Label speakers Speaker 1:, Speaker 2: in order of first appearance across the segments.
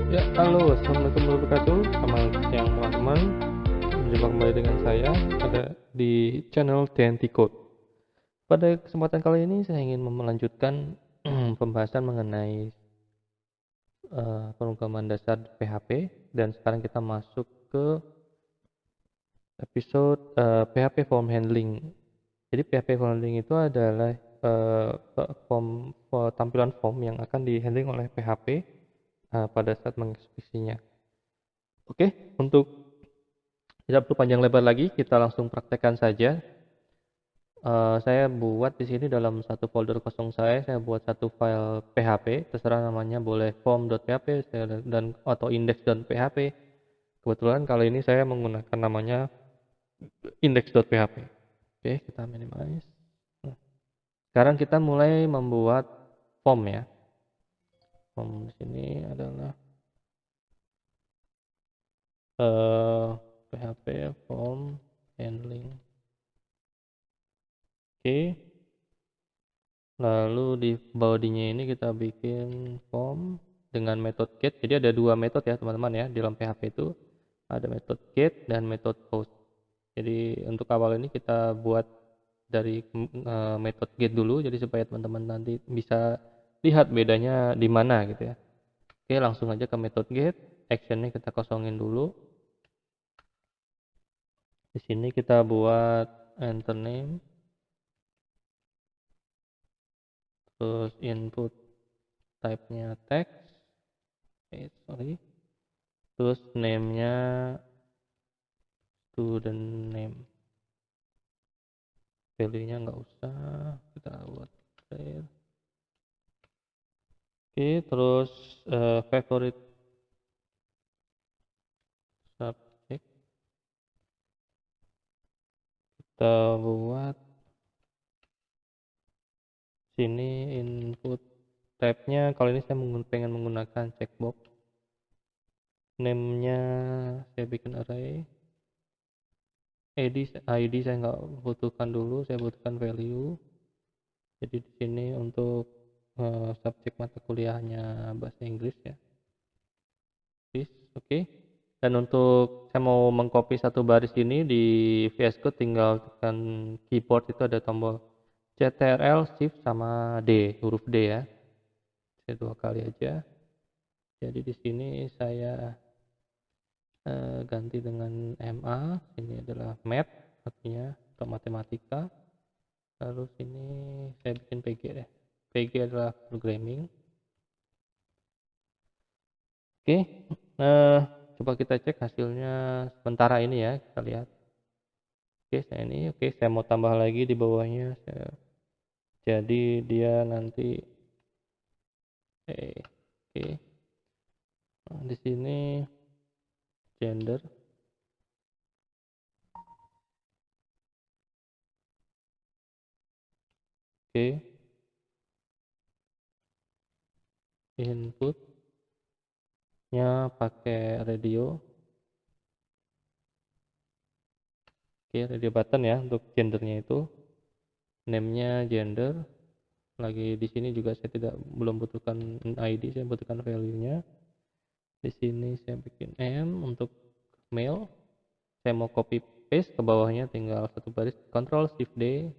Speaker 1: Ya, halo, assalamualaikum warahmatullahi wabarakatuh. Selamat siang teman-teman. Berjumpa kembali dengan saya ada di channel TNT Code. Pada kesempatan kali ini saya ingin melanjutkan pembahasan mengenai pemrograman dasar PHP dan sekarang kita masuk ke episode PHP Form Handling. Jadi PHP Form Handling itu adalah tampilan form yang akan di-handling oleh PHP pada saat mengeksekusinya. Oke, untuk tidak perlu panjang lebar lagi, kita langsung praktekkan saja. Saya buat di sini dalam satu folder kosong saya buat satu file PHP, terserah namanya boleh form.php dan atau index.php. Kebetulan kali ini saya menggunakan namanya index.php. Oke, kita minimize. Nah, sekarang kita mulai membuat form ya. Form di sini adalah PHP form handling. Oke. Lalu di body-nya ini kita bikin form dengan metode get. Jadi ada dua metode ya teman-teman ya di dalam PHP itu. Ada metode get dan metode post. Jadi untuk awal ini kita buat dari metode get dulu jadi supaya teman-teman nanti bisa lihat bedanya di mana gitu ya. Oke, langsung aja ke metode get. Actionnya kita kosongin dulu. Di sini kita buat enter name. Terus input type-nya text. Sorry. Terus name-nya student name, value-nya nggak usah, kita buat clear. Oke, terus favorite subject kita buat sini input type-nya. Kalau ini saya pengen menggunakan checkbox. Name-nya saya bikin array. ID saya nggak butuhkan dulu, saya butuhkan value. Jadi di sini untuk subjek mata kuliahnya bahasa Inggris ya. Oke. Dan untuk saya mau mengcopy satu baris ini di VS Code tinggal tekan keyboard itu ada tombol Ctrl Shift sama D, huruf D ya. Saya dua kali aja. Jadi di sini saya ganti dengan MA, ini adalah math artinya atau matematika. Lalu sini saya bikin PG deh. PG adalah programming. Oke. Coba kita cek hasilnya sementara ini ya, kita lihat. Oke, saya mau tambah lagi di bawahnya. Jadi dia nanti oke. Nah, di sini gender. Oke. Inputnya pakai radio. Oke, radio button ya untuk gendernya itu. Name-nya gender. Lagi di sini juga saya belum butuhkan ID, saya butuhkan value-nya. Di sini saya bikin M untuk male. Saya mau copy paste ke bawahnya tinggal satu baris, Ctrl Shift D.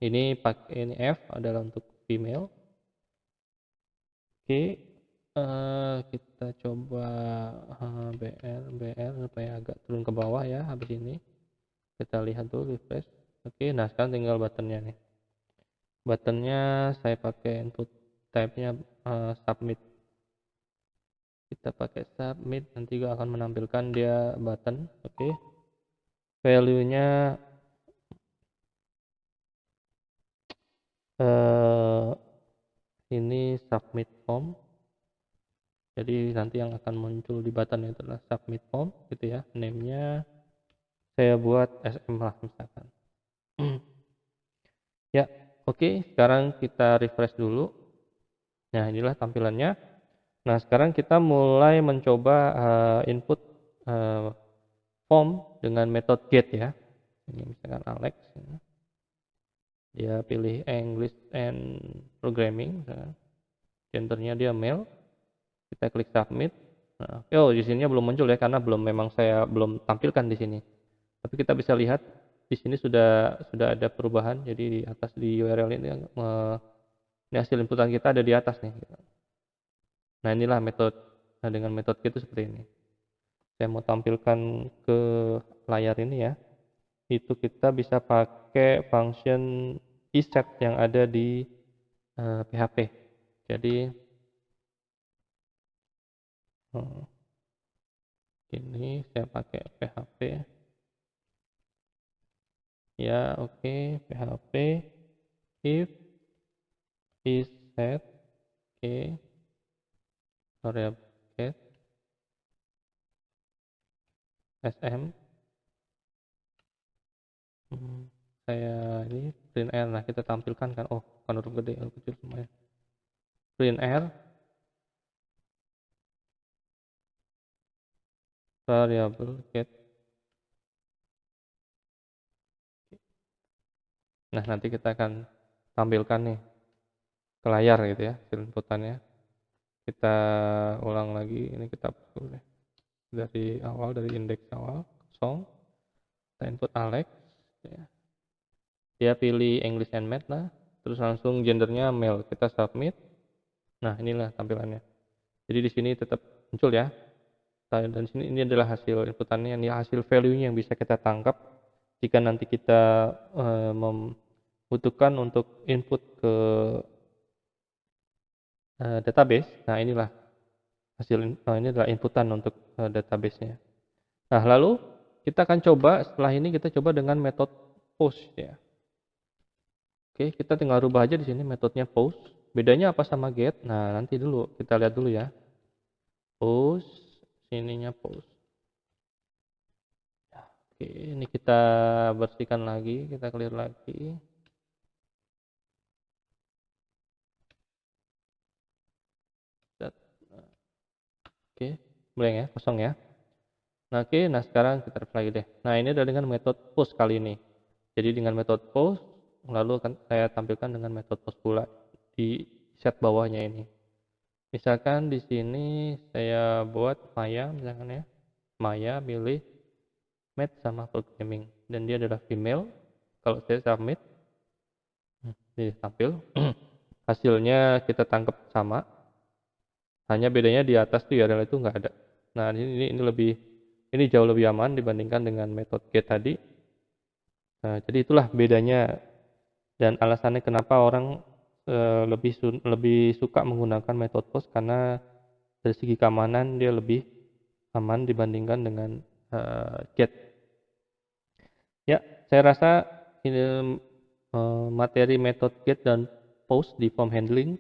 Speaker 1: Ini F adalah untuk female. Oke, kita coba BR supaya agak turun ke bawah ya. Habis ini kita lihat dulu refresh. Oke, nah sekarang tinggal buttonnya nih. Buttonnya saya pakai input type-nya submit. Kita pakai submit, nanti juga akan menampilkan dia button. Oke, value-nya ini submit form. Jadi nanti yang akan muncul di button itu adalah submit form gitu ya. Name-nya saya buat SM lah misalkan. Ya, oke, sekarang kita refresh dulu. Nah, inilah tampilannya. Nah, sekarang kita mulai mencoba input form dengan metode get ya. Ini misalkan Alex. Dia pilih English and Programming. Gendernya dia male. Kita klik submit. Nah, oh di sininya belum muncul ya karena memang saya belum tampilkan di sini. Tapi kita bisa lihat di sini sudah ada perubahan. Jadi di atas di URL ini ini hasil inputan kita ada di atas nih. Nah inilah dengan metode itu seperti ini. Saya mau tampilkan ke layar ini ya. Itu kita bisa pakai function iset yang ada di PHP. Jadi ini saya pakai PHP ya, oke. PHP if iset variable get sm saya ini print r. Nah kita tampilkan kan, oh kan huruf gede, huruf kecil semuanya. Print r variable get. Nah nanti kita akan tampilkan nih ke layar gitu ya hasil inputannya. Kita ulang lagi, ini kita hapus dari awal, dari indeks awal kosong. Kita input Alex ya. Dia pilih English and Math lah, terus langsung gendernya male, kita submit. Nah inilah tampilannya. Jadi di sini tetap muncul ya. Dan sini ini adalah hasil inputannya, ini hasil value-nya yang bisa kita tangkap jika nanti kita membutuhkan untuk input ke database. Nah inilah ini adalah inputan untuk database-nya. Nah lalu kita akan coba setelah ini kita coba dengan metode post ya. Oke, kita tinggal rubah aja di sini metodenya post. Bedanya apa sama get? Nah nanti dulu kita lihat dulu ya. Post, sininya post. Oke, ini kita bersihkan lagi, kita clear lagi. Oke, blank ya, kosong ya. Nah, oke, nah sekarang kita refresh lagi deh. Nah, ini adalah dengan metode post kali ini. Jadi dengan metode post, lalu akan saya tampilkan dengan metode post pula di set bawahnya ini. Misalkan di sini saya buat Maya, misalkan ya. Maya pilih math sama programming dan dia adalah female. Kalau saya submit, ini tampil. Hasilnya kita tangkap sama. Hanya bedanya di atas tuh URL itu nggak ada. Nah, ini jauh lebih aman dibandingkan dengan metode get tadi. Nah, jadi itulah bedanya dan alasannya kenapa orang lebih suka menggunakan metode post, karena dari segi keamanan dia lebih aman dibandingkan dengan get. Ya, saya rasa ini materi metode get dan post di form handling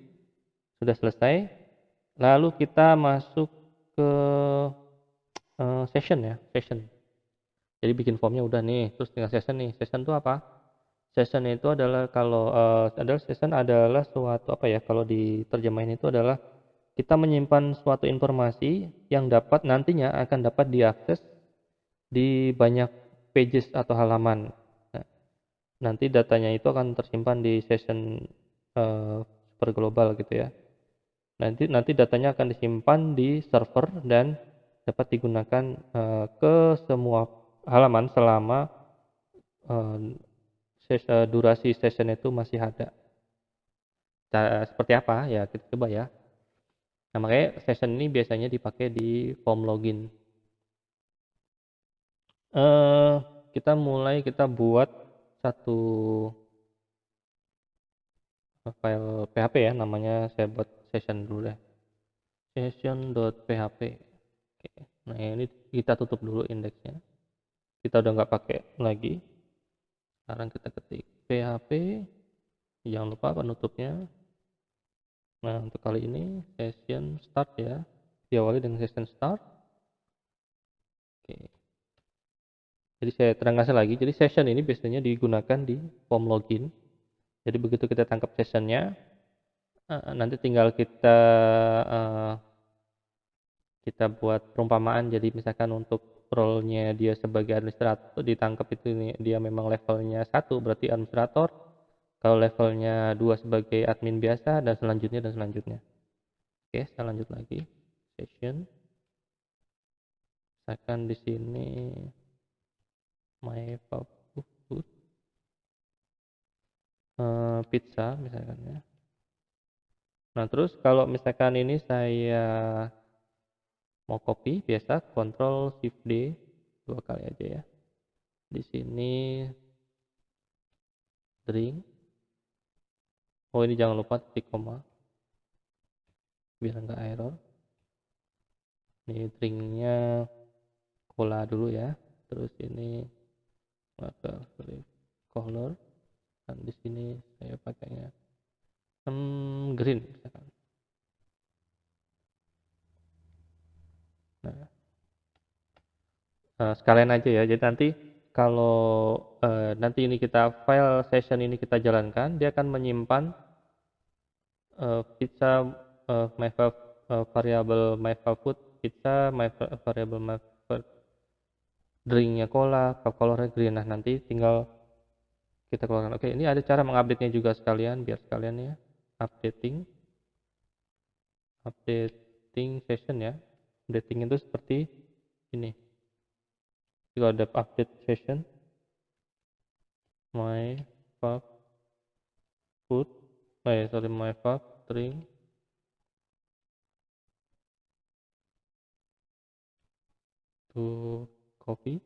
Speaker 1: sudah selesai. Lalu kita masuk ke session ya, session. Jadi bikin formnya udah nih, terus tinggal session nih. Session itu apa? Session itu adalah session adalah suatu apa ya? Kalau diterjemahin itu adalah kita menyimpan suatu informasi yang nantinya akan dapat diakses di banyak pages atau halaman. Nah, nanti datanya itu akan tersimpan di session super global gitu ya. Nanti datanya akan disimpan di server dan dapat digunakan ke semua halaman selama durasi session itu masih ada. Seperti apa ya, kita coba ya. Nah makanya session ini biasanya dipakai di form login. Kita buat satu file PHP ya, namanya saya buat session dulu deh, session.php. Oke. Nah ini kita tutup dulu indeksnya, kita udah nggak pakai lagi. Sekarang kita ketik PHP, jangan lupa penutupnya. Nah untuk kali ini session start ya, diawali dengan session start. Oke. Jadi saya terangkan lagi, jadi session ini biasanya digunakan di form login. Jadi begitu kita tangkap sessionnya, nanti tinggal kita buat perumpamaan. Jadi misalkan untuk role-nya dia sebagai administrator, ditangkap itu dia memang levelnya 1 berarti administrator, kalau levelnya 2 sebagai admin biasa, dan selanjutnya. Oke, saya lanjut lagi. session, misalkan di sini my favorite pizza misalkan ya. Nah terus kalau misalkan ini saya mau copy, biasa Ctrl Shift D 2 kali aja ya. Di sini drink. Oh ini jangan lupa titik koma biar nggak error. Ini drinknya cola dulu ya. Terus ini water color, dan di sini saya pakainya green misalkan. Nah, sekalian aja ya. Jadi nanti kalau nanti ini kita file session ini kita jalankan, dia akan menyimpan pizza variable my food pizza, variable my drinknya cola, cup colornya green. Nah nanti tinggal kita keluarkan. Oke, ini ada cara mengupdate nya juga sekalian, biar sekalian ya. Updating session ya. Updating itu seperti ini. Jika ada update session my food, my drink to coffee.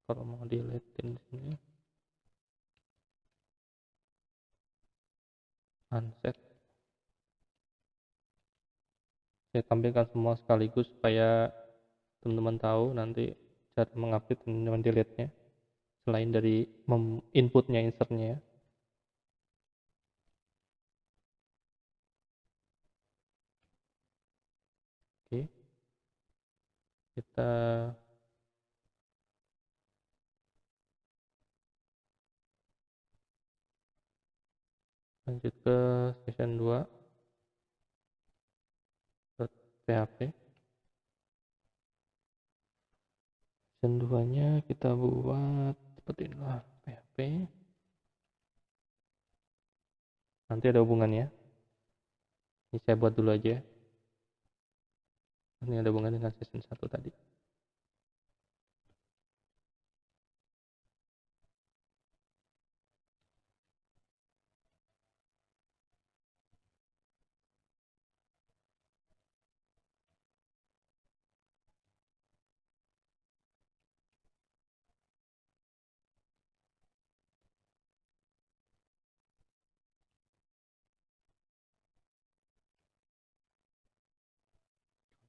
Speaker 1: Kalau mau dilihatin di sini unset, saya tampilkan semua sekaligus supaya teman-teman tahu nanti cara mengupdate dan mendelete-nya selain dari inputnya, insertnya ya. Oke, kita lanjut ke session 2 .php. Session 2 nya kita buat seperti inilah php, nanti ada hubungannya. Ini saya buat dulu aja, ini ada hubungan dengan session 1 tadi.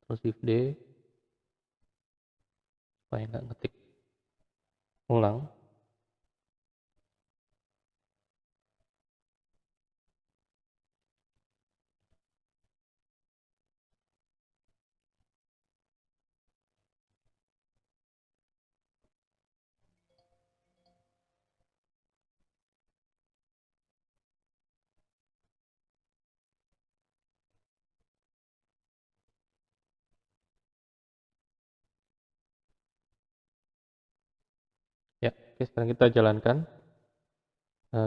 Speaker 1: Terus Shift D supaya nggak ngetik ulang. Ya, oke, sekarang kita jalankan.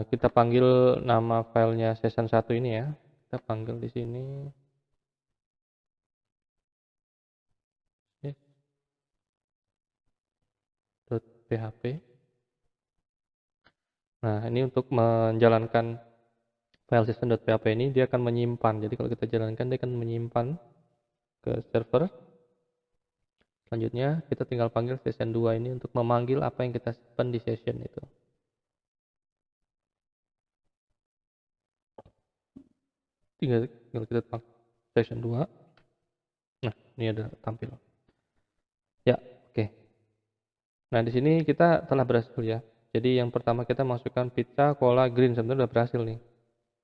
Speaker 1: Kita panggil nama filenya session 1 ini ya. Kita panggil di sini .php. Nah, ini untuk menjalankan file session.php ini dia akan menyimpan. Jadi kalau kita jalankan dia akan menyimpan ke server. Selanjutnya kita tinggal panggil session 2 ini untuk memanggil apa yang kita simpan di session itu. Tinggal kita panggil session 2. Nah, ini ada tampil. Ya, oke. Nah, di sini kita telah berhasil ya. Jadi yang pertama kita masukkan pizza, cola, green, sebenarnya udah berhasil nih.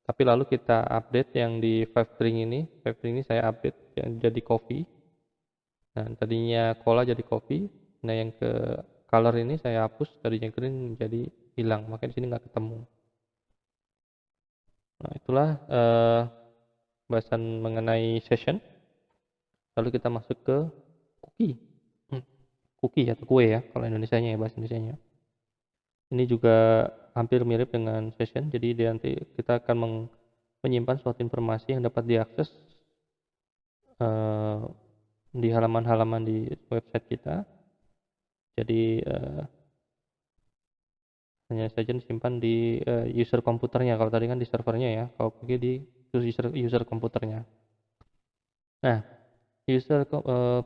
Speaker 1: Tapi lalu kita update yang di 5 drink ini. 5 drink ini saya update yang jadi coffee. Nah, tadinya cola jadi coffee. Nah, yang ke color ini saya hapus, tadinya green menjadi hilang. Makanya di sini nggak ketemu. Nah, itulah bahasan mengenai session. Lalu kita masuk ke cookie. Cookie atau kue ya, kalau Indonesianya ya, bahasa Indonesianya. Ini juga hampir mirip dengan session, jadi nanti kita akan menyimpan suatu informasi yang dapat diakses eh, di halaman-halaman di website kita. Jadi hanya saja disimpan di user komputernya. Kalau tadi kan di servernya ya, kalau pergi di user komputernya. Nah,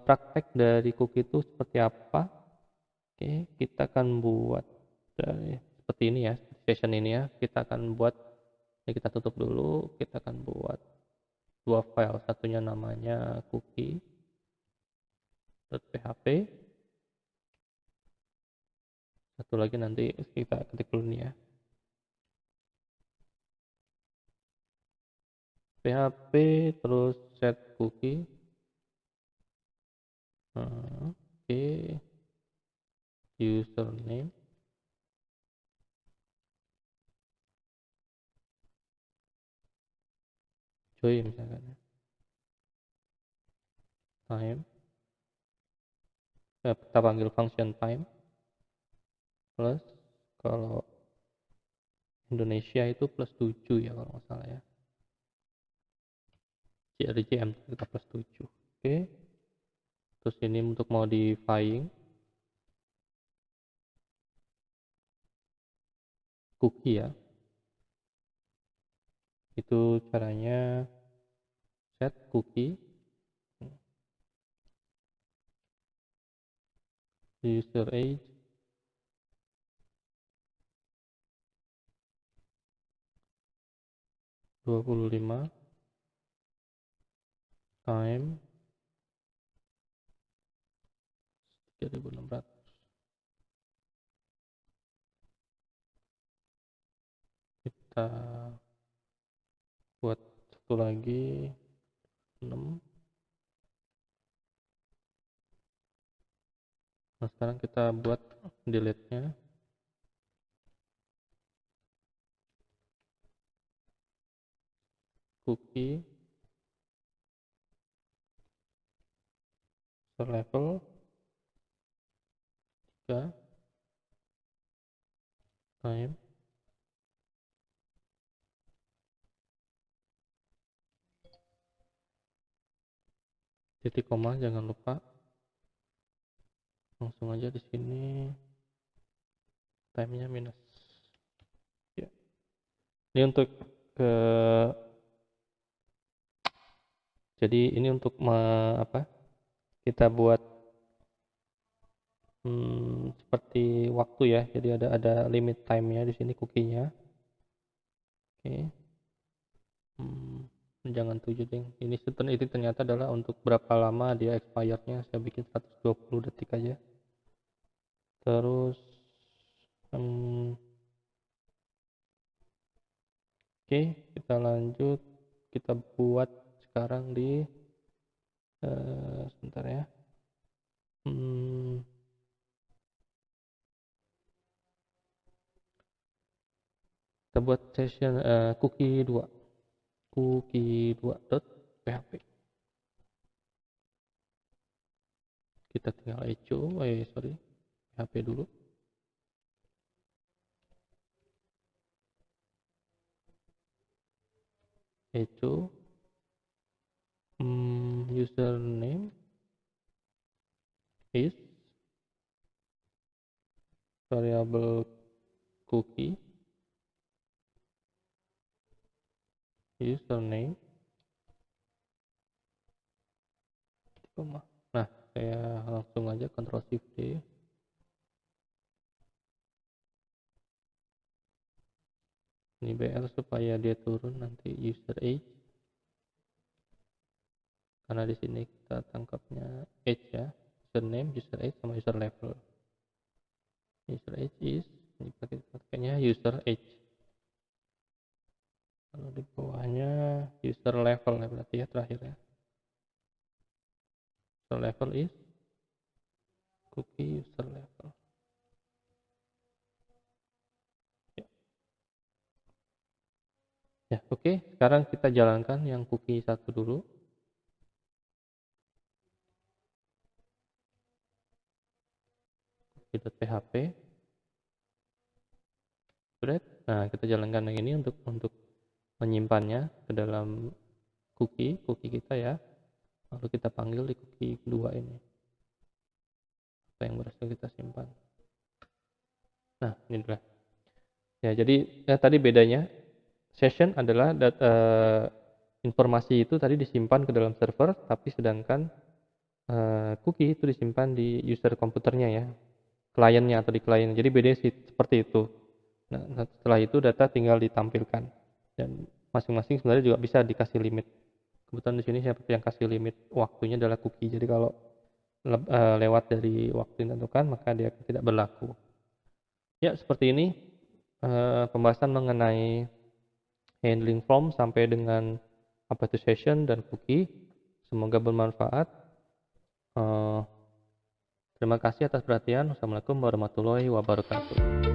Speaker 1: praktek dari cookie itu seperti apa? Oke, kita akan buat dari seperti ini ya, session ini ya. Kita akan buat, ya kita tutup dulu. Kita akan buat dua file, satunya namanya cookie.php, satu lagi nanti kita ketik dulu nih ya, php terus set cookie. Oke, username, join misalkan ya. Time, kita panggil function time plus, kalau Indonesia itu plus 7 ya kalau nggak salah ya, JRJM kita plus 7. Oke, terus ini untuk modifying cookie ya, itu caranya set cookie user age 25, time 3600. Kita buat satu lagi 6. Nah sekarang kita buat delete nya, cookie level 3, time titik koma, jangan lupa langsung aja di sini time-nya minus ya. Ini untuk ke jadi ini untuk apa, kita buat seperti waktu ya, jadi ada limit time-nya di sini cookie-nya. Oke. Jangan 7 deh, ini ternyata adalah untuk berapa lama dia expirednya. Saya bikin 120 detik aja. Terus oke, kita lanjut, kita buat sekarang di sebentar ya, kita buat session cookie 2 kita tinggal echo php dulu, echo username is variable cookie username. Nah, saya langsung aja Ctrl Shift D. Ini BR supaya dia turun nanti user age. Karena di sini kita tangkapnya age ya. Username, user age sama user level. User age is, ini pakainya user age. Kalau di bawahnya user level ya berarti ya terakhir ya. User level is cookie user level. Ya, oke. Sekarang kita jalankan yang cookie satu dulu. Cookie.php. Nah, kita jalankan yang ini untuk menyimpannya ke dalam cookie kita ya. Lalu kita panggil di cookie kedua ini. Apa yang berhasil kita simpan. Nah, ini adalah. Ya, jadi tadi bedanya session adalah informasi itu tadi disimpan ke dalam server, tapi sedangkan cookie itu disimpan di user komputernya ya, kliennya atau di klien. Jadi bedanya sih seperti itu. Nah, setelah itu data tinggal ditampilkan dan masing-masing sebenarnya juga bisa dikasih limit. Kebetulan di sini seperti yang kasih limit waktunya adalah cookie. Jadi kalau lewat dari waktu yang ditentukan maka dia tidak berlaku. Ya, seperti ini pembahasan mengenai handling form sampai dengan apa itu session dan cookie. Semoga bermanfaat. Terima kasih atas perhatian. Wassalamualaikum warahmatullahi wabarakatuh.